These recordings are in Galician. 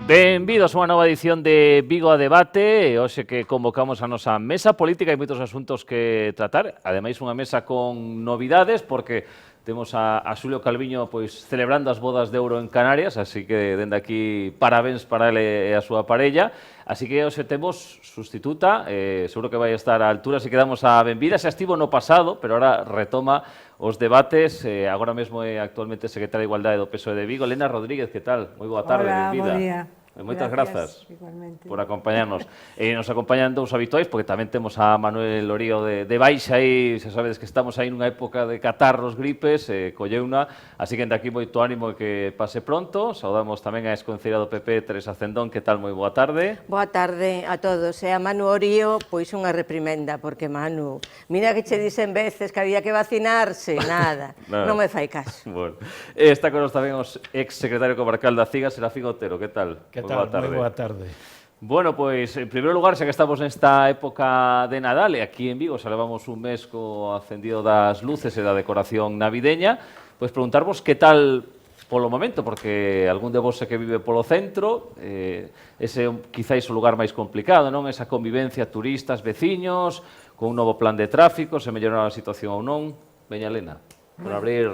Benvidos a unha nova edición de Vigo a Debate. Hoxe que convocamos a nosa mesa política, hai moitos asuntos que tratar. Ademais, unha mesa con novidades, porque temos a Xulio Calviño pois celebrando as bodas de ouro en Canarias, así que dende aquí parabéns para ele e a súa parella. Así que hoxe temos sustituta, seguro que vai estar á altura, así que damos a benvida. Xa estivo no pasado, pero ahora retoma os debates. Agora mesmo é actualmente secretaria de Igualdade do PSOE de Vigo. Elena Rodríguez, que tal? Moi boa tarde, benvida. Hola, bo día. Moitas grazas por acompañarnos. Nos acompañan dous habituais, porque tamén temos a Manuel Lorío de Baixa aí, xa sabedes que estamos aí nunha época de catarros, gripes, colleuna, así que de aquí moito ánimo que pase pronto. Saudamos tamén a exconcelleira do PP, Teresa Cendón, que tal? Moi boa tarde. Boa tarde a todos. E a Manu Orío, pois unha reprimenda, porque Manu, mira que che dicen veces que había que vacinarse, nada, non me fai caso. Bueno, está con nos tamén o ex-secretario comarcal da CIGA, Serafín Otero, que tal? Moi boa tarde. Bueno, pois, en primeiro lugar, xa que estamos nesta época de Nadal, e aquí en Vigo xa levamos un mes co acendido das luces e da decoración navideña, pois preguntarvos que tal polo momento, porque algún de vos é que vive polo centro, ese quizáis o lugar máis complicado, non? Esa convivencia turistas, veciños, con un novo plan de tráfico, se mellorará a situación ou non. Veña, Elena, por abrir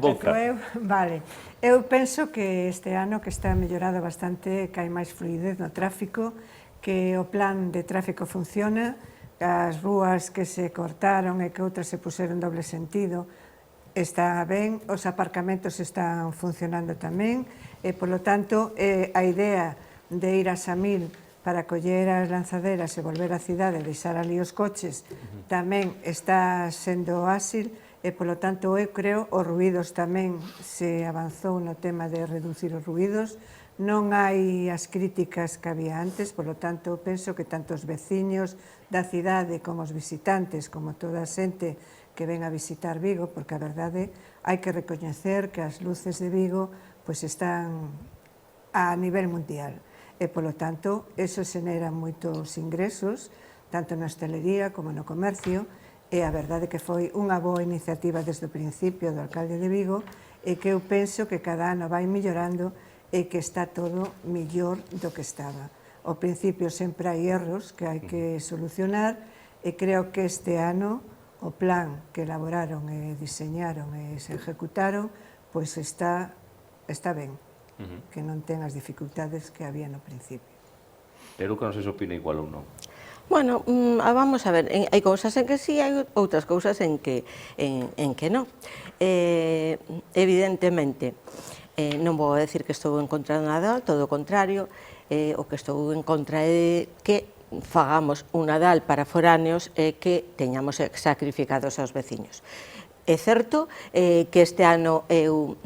boca. Vale. Eu penso que este ano que está mellorado bastante, que hai máis fluidez no tráfico, que o plan de tráfico funciona, as rúas que se cortaron e que outras se puseron doble sentido está ben, os aparcamentos están funcionando tamén, e, polo tanto, a idea de ir a Samil para coller as lanzaderas e volver á cidade e deixar ali os coches tamén está sendo áxil, e, polo tanto, eu creo os ruídos tamén se avanzou no tema de reducir os ruídos, non hai as críticas que había antes, polo tanto, penso que tanto os veciños da cidade como os visitantes, como toda a xente que ven a visitar Vigo, porque a verdade hai que recoñecer que as luces de Vigo pois están a nivel mundial, e, polo tanto, eso xenera moitos ingresos, tanto na hostelería como no comercio, e a verdade que foi unha boa iniciativa desde o principio do alcalde de Vigo e que eu penso que cada ano vai mellorando e que está todo mellor do que estaba. Ao principio sempre hai erros que hai que solucionar e creo que este ano o plan que elaboraron e diseñaron e se ejecutaron pois está ben, que non ten as dificultades que había no principio. Pero que non sei se opina igual ou non. Bueno, vamos a ver, hai cousas en que sí, hai outras cousas en que non. Evidentemente, non vou decir que estou en contra do Nadal, todo o contrario, o que estou en contra é que fagamos un Nadal para foráneos e que teñamos sacrificados aos veciños. É certo que este ano eu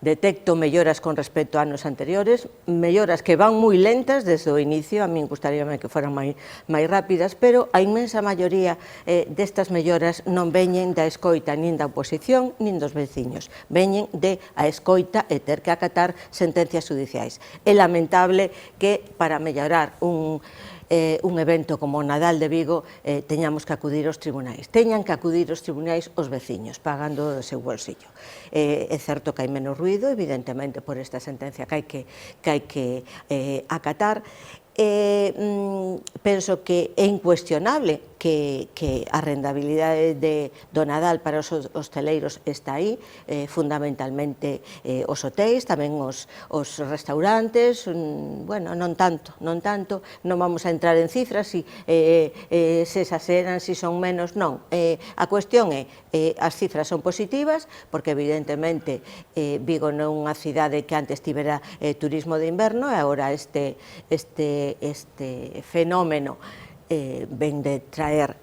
detecto melloras con respecto a anos anteriores, melloras que van moi lentas desde o inicio, a min gustaríame que foran máis rápidas, pero a inmensa maioría destas melloras non veñen da escoita nin da oposición nin dos veciños, veñen de a escoita e ter que acatar sentencias judiciais. É lamentable que para mellorar un evento como o Nadal de Vigo teñamos que acudir aos tribunais. Teñan que acudir aos tribunais os veciños, pagando do seu bolsillo. É certo que hai menos ruído, evidentemente, por esta sentencia que hai que acatar. Penso que é incuestionable que a rendabilidade do Nadal para os hosteleiros está aí, fundamentalmente os hotéis, tamén os restaurantes, bueno, non tanto, non vamos a entrar en cifras, se exageran, se son menos, non. A cuestión é, as cifras son positivas, porque evidentemente Vigo non é unha cidade que antes tivera turismo de inverno, e agora este fenómeno ven de traer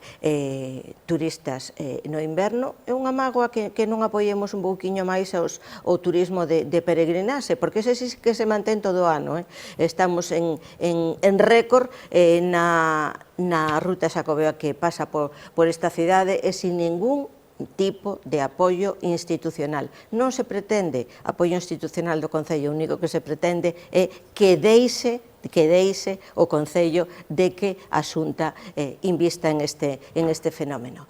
turistas no inverno. É unha mágoa que non apoiemos un pouquiño máis o turismo de peregrinaxe, porque ese sí que se mantén todo o ano. Estamos en récord na ruta xacobea que pasa por esta cidade e sin ningún tipo de apoio institucional. Non se pretende apoio institucional do Concello, o único que se pretende é que deixe o Concello de que a Xunta invista en este fenómeno.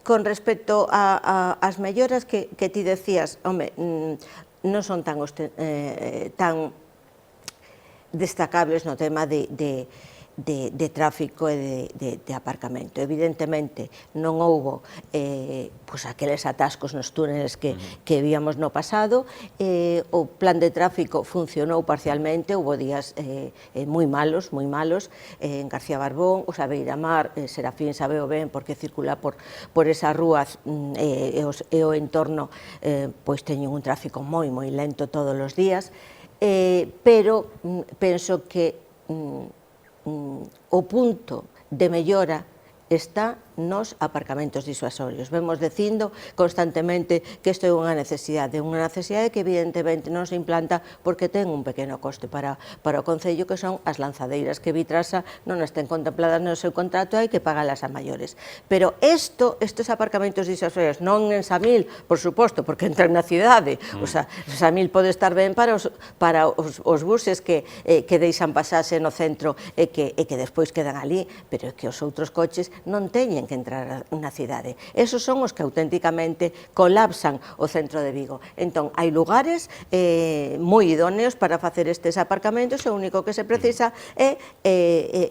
Con respecto ás melloras que ti decías, home, non son tan destacables no tema de tráfico e de aparcamento. Evidentemente, non houbo aqueles atascos nos túneles que víamos no pasado. O plan de tráfico funcionou parcialmente, houbo días moi malos, en García Barbón, o Beiramar, Serafín sabeo ben porque circula por esas rúas e o entorno teñen un tráfico moi lento todos os días, pero penso que o punto de mellora está nos aparcamentos disuasorios. Vemos dicindo constantemente que isto é unha necesidade que evidentemente non se implanta porque ten un pequeno coste para o Concello, que son as lanzadeiras que Vitrasa non as ten contempladas no seu contrato, hai que pagalas a maiores. Pero estes aparcamentos disuasorios, non en Samil, por suposto, porque entran na cidade, Samil pode estar ben para os buses que deixan pasarse no centro e que despois quedan ali, pero é que os outros coches non teñen que entrar na cidade. Esos son os que auténticamente colapsan o centro de Vigo. Entón, hai lugares moi idóneos para facer estes aparcamentos, o único que se precisa é,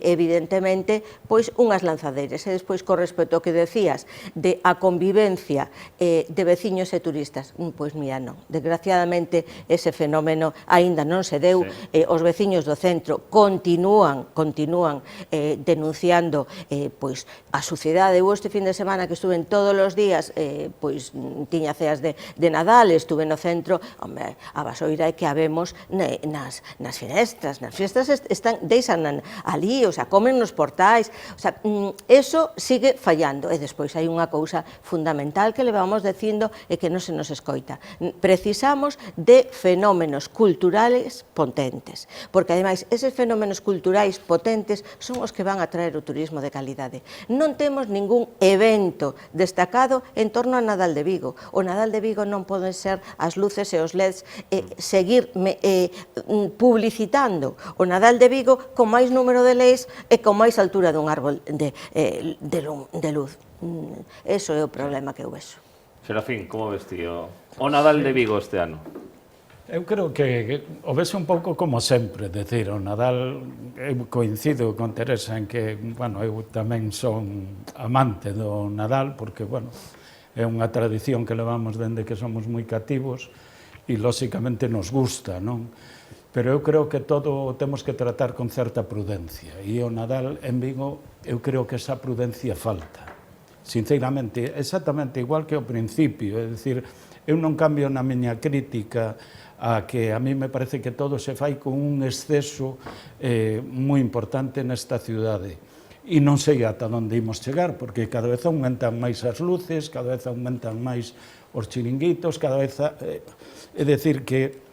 evidentemente, unhas lanzadeiras. E despois, con respecto ao que decías de a convivencia de veciños e turistas, pois mira, non. Desgraciadamente, ese fenómeno aínda non se deu. Os veciños do centro continúan denunciando a suciedade. Eu este fin de semana que estuve todos os días, tiña ceas de Nadal, estuve no centro, a basoira é que habemos nas fiestras deixan ali, comen nos portais, eso sigue fallando. E despois hai unha cousa fundamental que levamos dicindo e que non se nos escoita. Precisamos de fenómenos culturales potentes, porque ademais eses fenómenos culturais potentes son os que van a traer o turismo de calidade. Non temos ningún evento destacado en torno ao Nadal de Vigo. O Nadal de Vigo non poden ser as luces e os LEDs, seguir publicitando o Nadal de Vigo con máis número de leis e con máis altura dun árbol de luz. Eso é o problema que eu vexo. Serafín, como ves ti o Nadal de Vigo este ano? Eu creo que o vexo un pouco como sempre, decir, o Nadal, eu coincido con Teresa en que, eu tamén son amante do Nadal, porque, é unha tradición que levamos dende que somos moi cativos e, lóxicamente, nos gusta, non? Pero eu creo que todo temos que tratar con certa prudencia, e o Nadal en Vigo, eu creo que esa prudencia falta. Sinceramente, exactamente igual que ao principio, é dicir, eu non cambio na miña crítica a que a mí me parece que todo se fai con un exceso moi importante nesta cidade. E non sei ata onde imos chegar, porque cada vez aumentan máis as luces, cada vez aumentan máis os chiringuitos, cada vez... É dicir que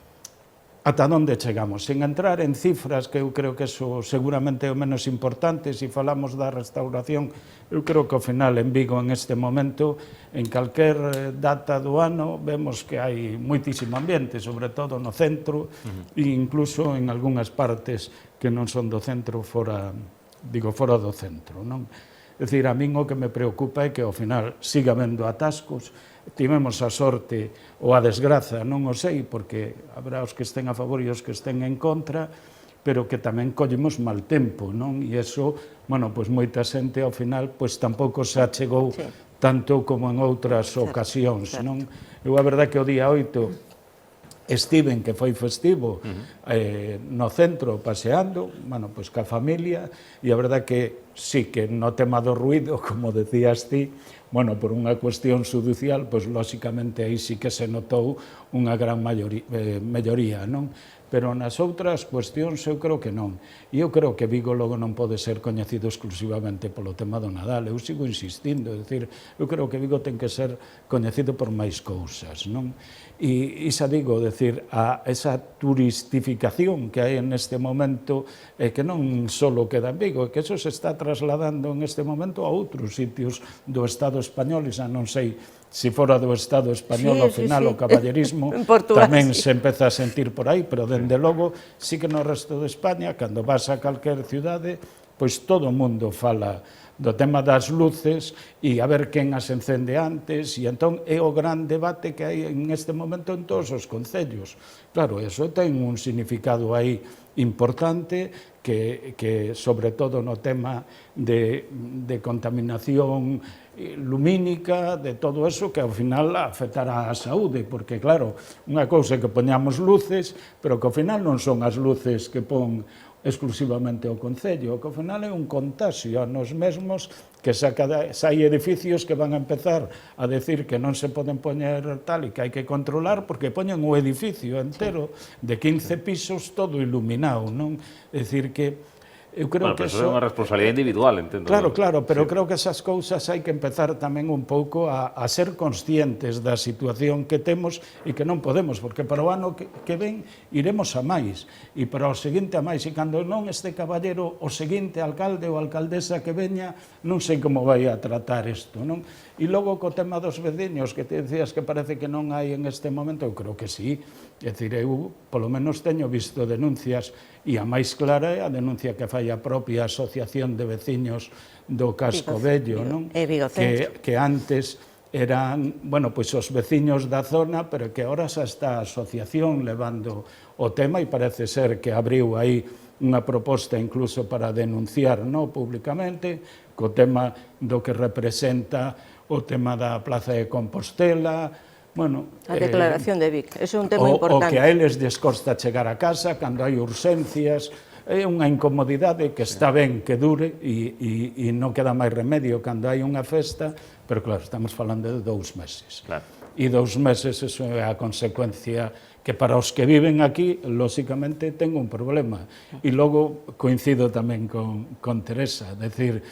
ata onde chegamos, sen entrar en cifras, que eu creo que eso seguramente é o menos importante. Se falamos da restauración, eu creo que ao final en Vigo en este momento, en calquer data do ano, vemos que hai moitísimo ambiente, sobre todo no centro, e incluso en algunhas partes que non son do centro, fora do centro, non? É dicir, a min o que me preocupa é que ao final siga habendo atascos. Tivemos a sorte ou a desgraza, non o sei, porque habrá os que estén a favor e os que estén en contra, pero que tamén collemos mal tempo, non? E iso, moita xente ao final tampouco se achegou tanto como en outras ocasións, non? Eu a verdade que o día 8 estiven, que foi festivo, no centro paseando, ca familia, e a verdade que sí, que no tema do ruido, como decías ti, por unha cuestión judicial, lóxicamente aí sí que se notou unha gran melloría, non? Pero nas outras cuestións eu creo que non. E eu creo que Vigo logo non pode ser coñecido exclusivamente polo tema do Nadal. Eu sigo insistindo, é dicir, eu creo que Vigo ten que ser coñecido por máis cousas, non? E xa digo, decir, esa turistificación que hai neste momento, que non só queda en Vigo, que eso se está trasladando en este momento a outros sitios do Estado español, e xa non sei se fora do Estado español, ao final o caballerismo tamén se empeza a sentir por aí, pero dende logo, sí que no resto de España, cando vas a calquer cidade, pois todo o mundo fala do tema das luces e a ver quen as encende antes, e entón é o gran debate que hai en este momento en todos os concellos. Claro, eso ten un significado aí importante que sobre todo no tema de contaminación lumínica, de todo eso, que ao final afectará a saúde, porque claro, unha cousa é que poñamos luces, pero que ao final non son as luces que pon exclusivamente o Concello, que ao final é un contaxio a nos mesmos, que hai edificios que van a empezar a decir que non se poden poñer tal e que hai que controlar porque poñen o edificio entero de 15 pisos todo iluminado, non? É dicir que eu creo que eso é unha responsabilidade individual, entendo. Claro, pero creo que esas cousas hai que empezar tamén un pouco a ser conscientes da situación que temos e que non podemos, porque para o ano que ven iremos a máis, e para o seguinte a máis, e cando non este caballero, o seguinte alcalde ou alcaldesa que veña, non sei como vai a tratar isto, non? E logo co tema dos veciños, que te decías que parece que non hai en este momento, eu creo que sí, é dicir, eu polo menos teño visto denuncias, e a máis clara é a denuncia que fai a propia Asociación de Veciños do Casco Vello, non? Que antes eran, bueno, pois os veciños da zona, pero que ahora xa está a asociación levando o tema e parece ser que abriu aí unha proposta incluso para denunciar, non, públicamente, co tema do que representa o tema da Plaza de Compostela, bueno, a declaración de Vic, eso é un tema importante. O que a eles lles costa chegar a casa cando hai urxencias, é unha incomodidade que está ben que dure e non queda máis remedio cando hai unha festa, pero claro, estamos falando de 2 meses. Claro. E 2 meses, eso é a consecuencia que para os que viven aquí, lóxicamente, ten un problema. E logo coincido tamén con Teresa, decir,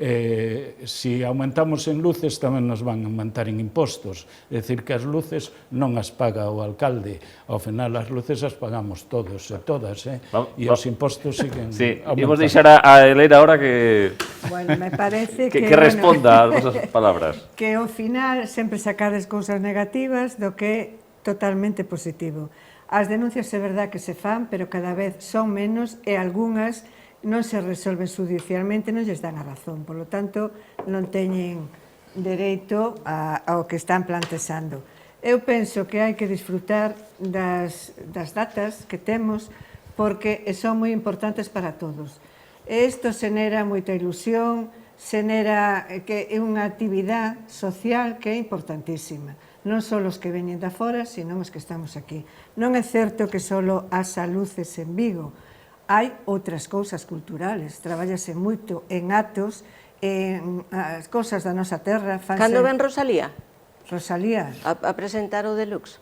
se aumentamos en luces tamén nos van a aumentar en impostos, é dicir que as luces non as paga o alcalde, ao final as luces as pagamos todos e todas, e os impostos siguen aumentando. Imos deixar a Elena ahora que Bueno, me parece que responda ás vosas palabras. Que ao final sempre sacades cousas negativas do que é totalmente positivo. As denuncias é verdad que se fan, pero cada vez son menos e algunhas non se resolven judicialmente, non lles dan a razón. Por lo tanto, non teñen dereito ao que están plantexando. Eu penso que hai que disfrutar das datas que temos porque son moi importantes para todos. Isto xenera moita ilusión, xenera que é unha actividade social que é importantísima. Non só os que veñen da fora, sino os que estamos aquí. Non é certo que só as luces en Vigo. Hai outras cousas culturales, traballase moito en actos, en as cousas da nosa terra. Cando ven Rosalía? Rosalía? A presentar o Deluxe?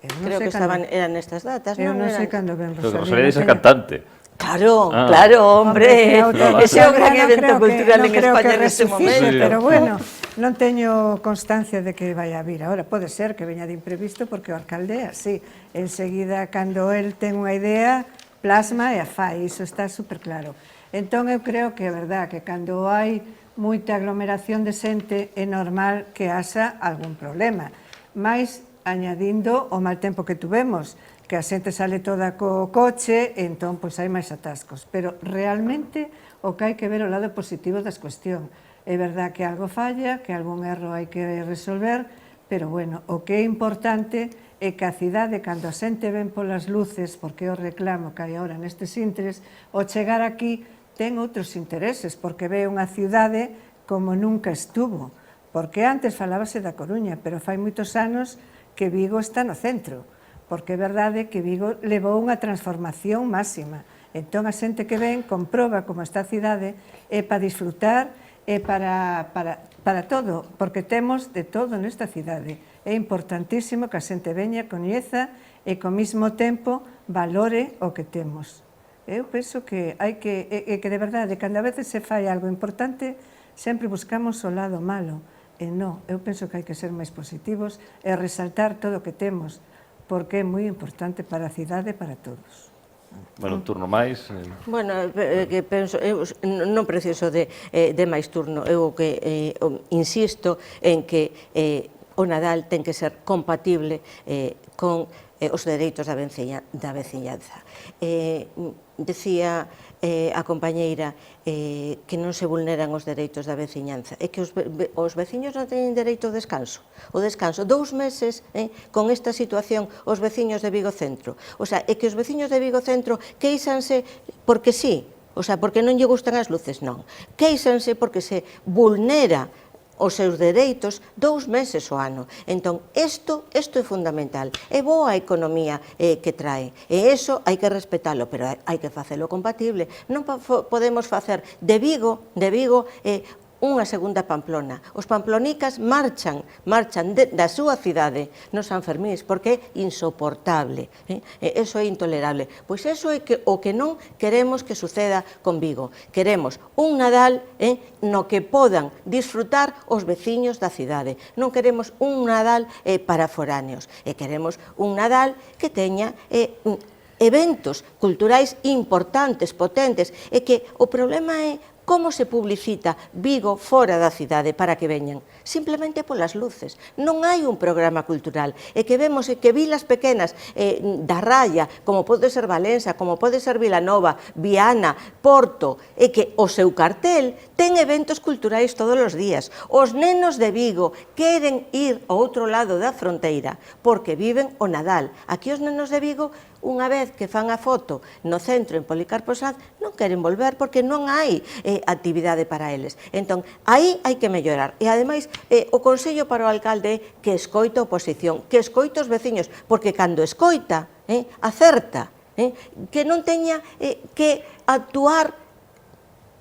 Creo que eran nestas datas, non? Eu non sei cando ven Rosalía. Rosalía é cantante. Claro, claro, hombre, ese é un gran evento cultural en España neste momento. Pero bueno, non teño constancia de que vai a vir. Ahora, pode ser que veña de imprevisto porque o alcalde é así. Enseguida, cando el ten unha idea, plasma e a fai, iso está super claro. Entón, eu creo que é verdad que cando hai moita aglomeración de xente é normal que haxa algún problema. Mais, añadindo o mal tempo que tuvemos, que a xente sale toda co coche, entón, pois hai máis atascos. Pero, realmente, o que hai que ver o lado positivo das cuestión. É verdad que algo falla, que algún erro hai que resolver, pero, bueno, o que é importante é que a cidade, cando a xente ven polas luces, porque é o reclamo que hai agora nestes intres, ao chegar aquí ten outros intereses, porque ve unha cidade como nunca estuvo. Porque antes falábase da Coruña, pero fai moitos anos que Vigo está no centro, porque é verdade que Vigo levou unha transformación máxima. Entón, a xente que ven comproba como esta cidade é para disfrutar, é para todo, porque temos de todo nesta cidade. É importantísimo que a xente veña, coñeza e, ao mesmo tempo, valore o que temos. Eu penso que hai que de verdade, cando a veces se fai algo importante, sempre buscamos o lado malo. E non, eu penso que hai que ser máis positivos e resaltar todo o que temos, porque é moi importante para a cidade e para todos. Bueno, un turno máis. Bueno, que penso, eu non preciso de máis turno, eu que insisto en que o Nadal ten que ser compatible con os dereitos da veciñanza. Decía a compañeira que non se vulneran os dereitos da veciñanza, é que os veciños non teñen dereito ao descanso. O descanso, 2 meses con esta situación os veciños de Vigo Centro. O sea, é que os veciños de Vigo Centro queixanse porque sí, o sea, porque non lle gustan as luces, non. Queixanse porque se vulnera os seus dereitos 2 meses ao ano. Entón, isto é fundamental. É boa a economía que trae. E iso hai que respetalo, pero hai que facelo compatible. Non podemos facer de Vigo unha segunda Pamplona. Os pamplonicas marchan da súa cidade nos Sanfermís porque é insoportable. Eso é intolerable. Pois eso é o que non queremos que suceda con Vigo. Queremos un Nadal no que podan disfrutar os veciños da cidade. Non queremos un Nadal para foráneos. Queremos un Nadal que teña eventos culturais importantes, potentes, e que o problema é como se publicita Vigo fora da cidade para que veñan? Simplemente polas luces. Non hai un programa cultural. E que vemos que vilas pequenas da raya, como pode ser Valença, como pode ser Vilanova, Viana, Porto, e que o seu cartel ten eventos culturais todos os días. Os nenos de Vigo queren ir ao outro lado da fronteira porque viven o Nadal. Aquí os nenos de Vigo, unha vez que fan a foto no centro en Policarpo Sanz, non queren volver porque non hai actividade para eles. Entón, aí hai que mellorar. E, ademais, o consello para o alcalde é que escoita a oposición, que escoita os veciños, porque cando escoita, acerta, que non teña que actuar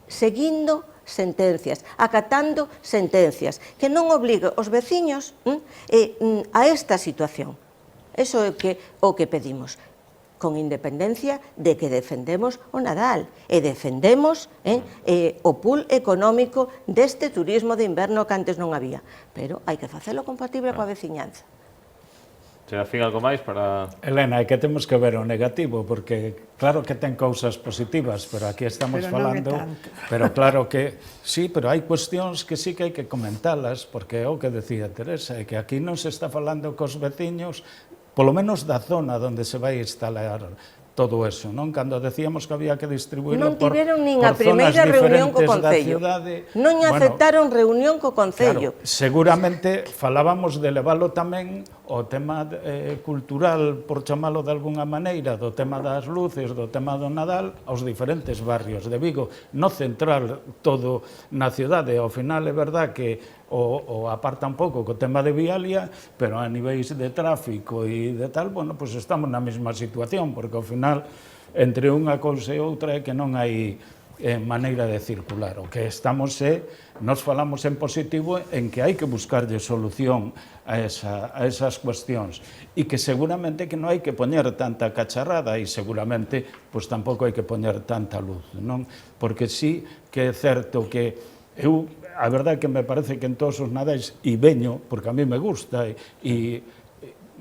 seguindo sentencias, acatando sentencias, que non obligue os veciños a esta situación. Eso é o que pedimos, con independencia de que defendemos o Nadal e defendemos o pool económico deste turismo de inverno que antes non había. Pero hai que facelo compatible coa veciñanza. Chega fin algo máis para... Elena, é que temos que ver o negativo, porque claro que ten cousas positivas, pero aquí estamos falando... Pero claro que sí, pero hai cuestións que sí que hai que comentalas, porque é o que decía Teresa, é que aquí non se está falando cos veciños, polo menos da zona onde se vai instalar todo eso, non? Cando decíamos que había que distribuirlo por zonas diferentes da cidade... Non tiveron nin a primeira reunión co Concello. Non aceptaron reunión co Concello. Claro, seguramente falábamos de leválo tamén o tema cultural, por chamalo de alguna maneira, do tema das luces, do tema do Nadal, aos diferentes barrios de Vigo. No central todo na cidade. Ao final é verdad que o aparta un pouco co tema de Vialia, pero a niveis de tráfico e de tal, bueno, pois estamos na mesma situación, porque ao final, entre unha cousa e outra, é que non hai maneira de circular. O que estamos nos falamos en positivo en que hai que buscarlle solución a esas cuestións e que seguramente que non hai que poñer tanta cacharrada e seguramente pois tampouco hai que poñer tanta luz, non? Porque sí que é certo que eu, a verdade é que me parece que en todos os nadais, e veño, porque a mí me gusta, e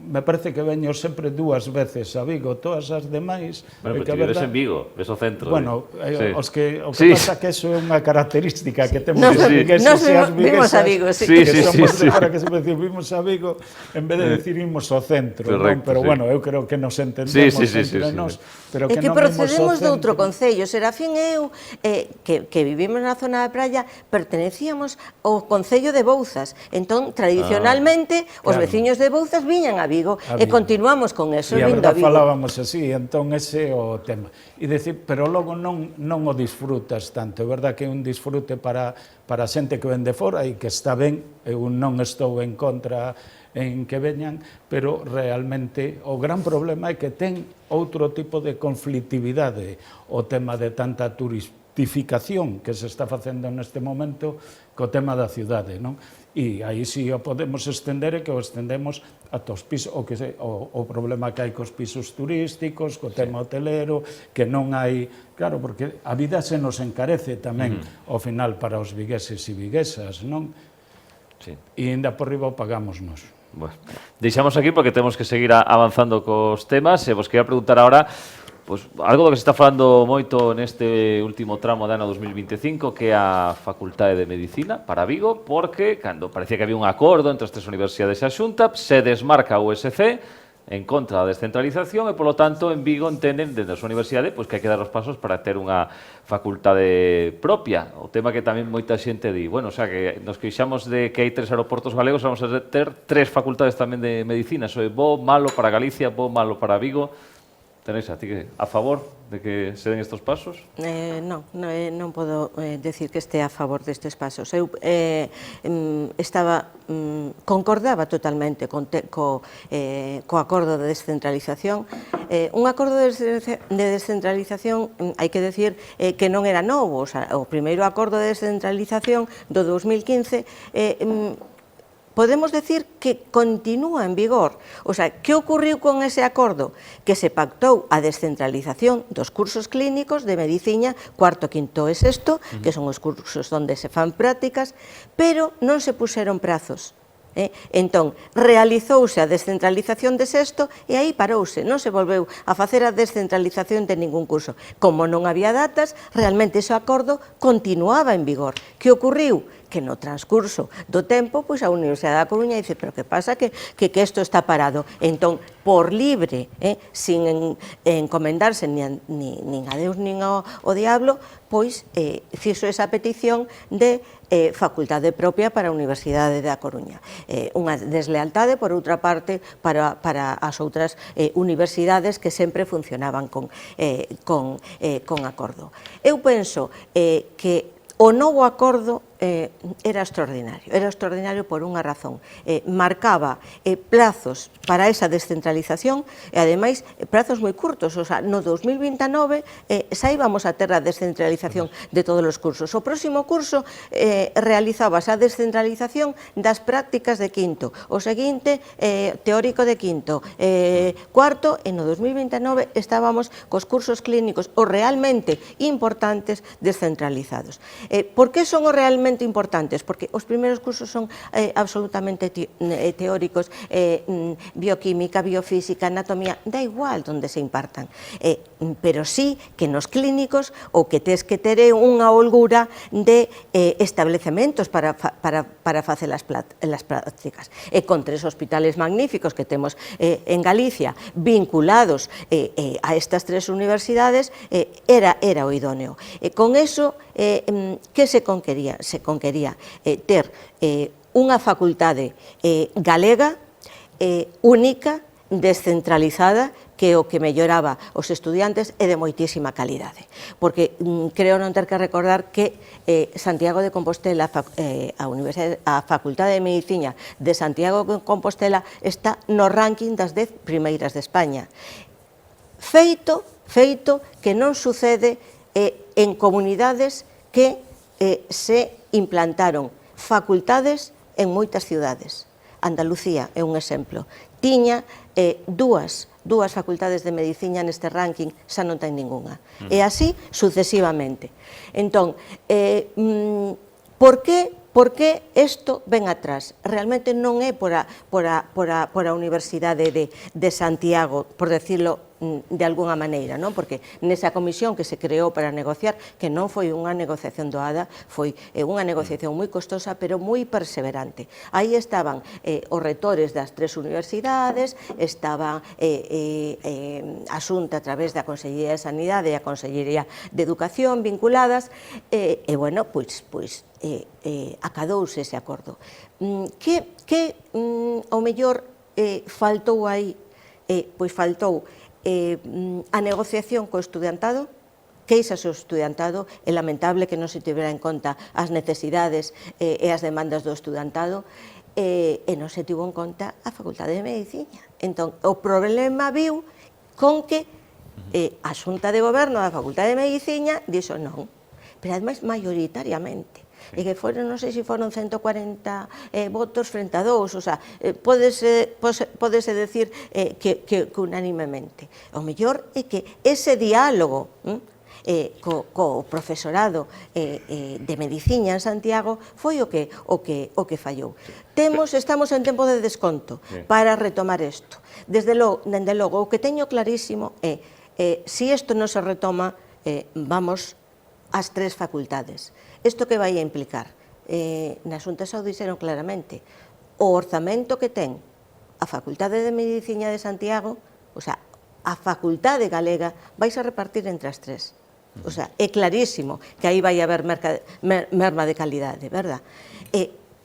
me parece que veño sempre 2 veces a Vigo, todas as demais... Bueno, pero ti vives en Vigo, ves o centro. Bueno, o que pasa que eso é unha característica que temos os vigueses e as viguesas, a Vigo, que somos de fora, que sempre vimos a Vigo, en vez de decir imos ao centro, pero bueno, eu creo que nos entendemos entre nós, pero que non vimos ao centro. Procedemos de outro concello. Serafín e eu, que vivimos na zona da praia, pertenecíamos ao concello de Bouzas. Entón, tradicionalmente, os veciños de Bouzas viñan a Vigo e continuamos con eso, vindo a Vigo. E a verdade falábamos así, entón ese é o tema. E dicir, pero logo non o disfrutas tanto, é verdade que é un disfrute para a xente que ven de fora e que está ben, eu non estou en contra en que veñan, pero realmente o gran problema é que ten outro tipo de conflictividade o tema de tanta turistificación que se está facendo neste momento co tema da cidade, non? E aí si o podemos estender e que o estendemos ata os pisos, o problema que hai cos pisos turísticos, co tema hotelero, que non hai... Claro, porque a vida se nos encarece tamén ao final para os vigueses e viguesas, non? Sí. E ainda por riba o pagamos nos. Bueno, deixamos aquí porque temos que seguir avanzando cos temas e vos quería preguntar agora Pois algo do que se está falando moito neste último tramo de ano 2025 que é a Facultade de Medicina para Vigo, porque cando parecía que había un acordo entre as tres universidades e a Xunta, se desmarca a USC en contra da descentralización e, polo tanto, en Vigo entenden dende a súa universidade pois, que hai que dar os pasos para ter unha facultade propia. O tema que tamén moita xente di, bueno, o sea, que nos queixamos de que hai 3 aeroportos galegos, vamos a ter 3 facultades tamén de medicina. Eso é bo, malo para Galicia, bo, malo para Vigo. Teresa, ti que a favor de que se den estes pasos? Non podo decir que este a favor destes pasos. Eu concordaba totalmente co acordo de descentralización. Un acordo de descentralización, hai que decir que non era novo. O primeiro acordo de descentralización do 2015 podemos decir que continúa en vigor. O sea, que ocurriu con ese acordo? Que se pactou a descentralización dos cursos clínicos de medicina, cuarto, quinto e sexto, que son os cursos onde se fan prácticas, pero non se puxeron prazos. Entón, realizouse a descentralización de sexto e aí parouse, non se volveu a facer a descentralización de ningún curso. Como non había datas, realmente ese acordo continuaba en vigor. Que ocurriu? Que no transcurso do tempo, pois a Universidade da Coruña dice, pero que pasa que isto está parado. Entón, por libre, sin encomendarse nin a Deus nin ao diablo, pois fixo esa petición de facultade propia para a Universidade da Coruña. Unha deslealtade, por outra parte, para as outras universidades que sempre funcionaban con acordo. Eu penso que o novo acordo era extraordinario por unha razón. Marcaba plazos para esa descentralización e, ademais, plazos moi curtos. O sea, no 2029 xa íbamos a ter a descentralización de todos os cursos. O próximo curso realizabas a descentralización das prácticas de quinto. O seguinte, teórico de quinto. Cuarto, e no 2029 estábamos cos cursos clínicos, os realmente importantes, descentralizados. Por que son os realmente importantes? Porque os primeiros cursos son absolutamente teóricos, bioquímica, biofísica, anatomía, da igual onde se impartan, pero sí que nos clínicos o que tes que ter unha holgura de establecementos para facer as prácticas. E con 3 hospitales magníficos que temos en Galicia vinculados a estas 3 universidades, era o idóneo. Con eso, que se conquería? Se conquería ter unha facultade galega, única, descentralizada, que o que melloraba os estudiantes é de moitísima calidade. Porque creo non ter que recordar que Santiago de Compostela, a Facultade de Medicina de Santiago de Compostela está no ranking das 10 primeiras de España. Feito que non sucede en comunidades que se implantaron facultades en moitas cidades. Andalucía é un exemplo. Tiña dúas facultades de medicina neste ranking, xa non ten ningunha. E así sucesivamente. Entón, por que isto ven atrás? Realmente non é por a Universidade de Santiago, por decirlo de alguna maneira, non? Porque nesa comisión que se creou para negociar, que non foi unha negociación doada, foi unha negociación moi costosa, pero moi perseverante. Aí estaban os rectores das 3 universidades, estaba a Xunta a través da Consellería de Sanidade e a Consellería de Educación vinculadas, e, bueno, pois acadouse ese acordo. Que ao mellor faltou aí? Pois faltou a negociación co estudiantado, queixas o estudiantado, é lamentable que non se tivera en conta as necesidades e as demandas do estudiantado, e non se tivo en conta a Facultade de Medicina. Entón, o problema viu con que a Xunta de Goberno da Facultade de Medicina dixo non, pero ademais maioritariamente. E que foron, non sei se foron 140 votos frente a 2, o sea, pódese decir que unanimemente. O mellor é que ese diálogo co profesorado de medicina en Santiago foi o que fallou. Estamos en tempo de desconto para retomar isto. Dende logo, o que teño clarísimo é Si isto non se retoma, vamos ás 3 facultades. Isto que vai a implicar? Na Xunta xa o dixeron claramente, o orzamento que ten a Facultade de Medicina de Santiago, o sea, a Facultade Galega, vais a repartir entre as 3. O sea, é clarísimo que aí vai haber merma de calidade, verdad?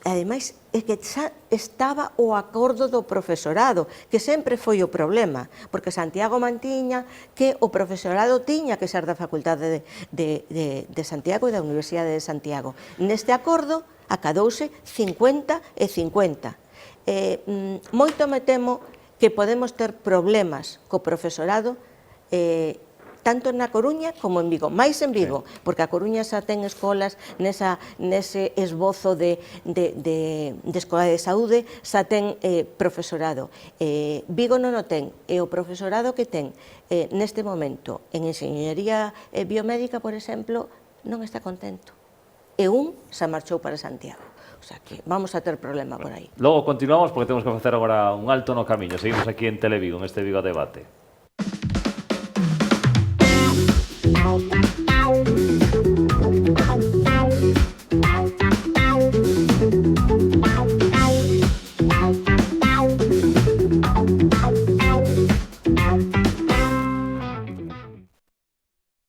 Ademais, é que xa estaba o acordo do profesorado, que sempre foi o problema, porque Santiago mantiña que o profesorado tiña que ser da Facultade de Santiago e da Universidade de Santiago. Neste acordo acadouse 50 e 50. Moito me temo que podemos ter problemas co profesorado tanto na Coruña como en Vigo, máis en Vigo, porque a Coruña xa ten escolas nese esbozo de escola de saúde, xa ten profesorado. Vigo non o ten, e o profesorado que ten neste momento en enxeñería biomédica, por exemplo, non está contento. E un xa marchou para Santiago. O sea que vamos a ter problema por aí. Logo continuamos porque temos que facer agora un alto no camiño. Seguimos aquí en Televigo, en este Vigo Debate.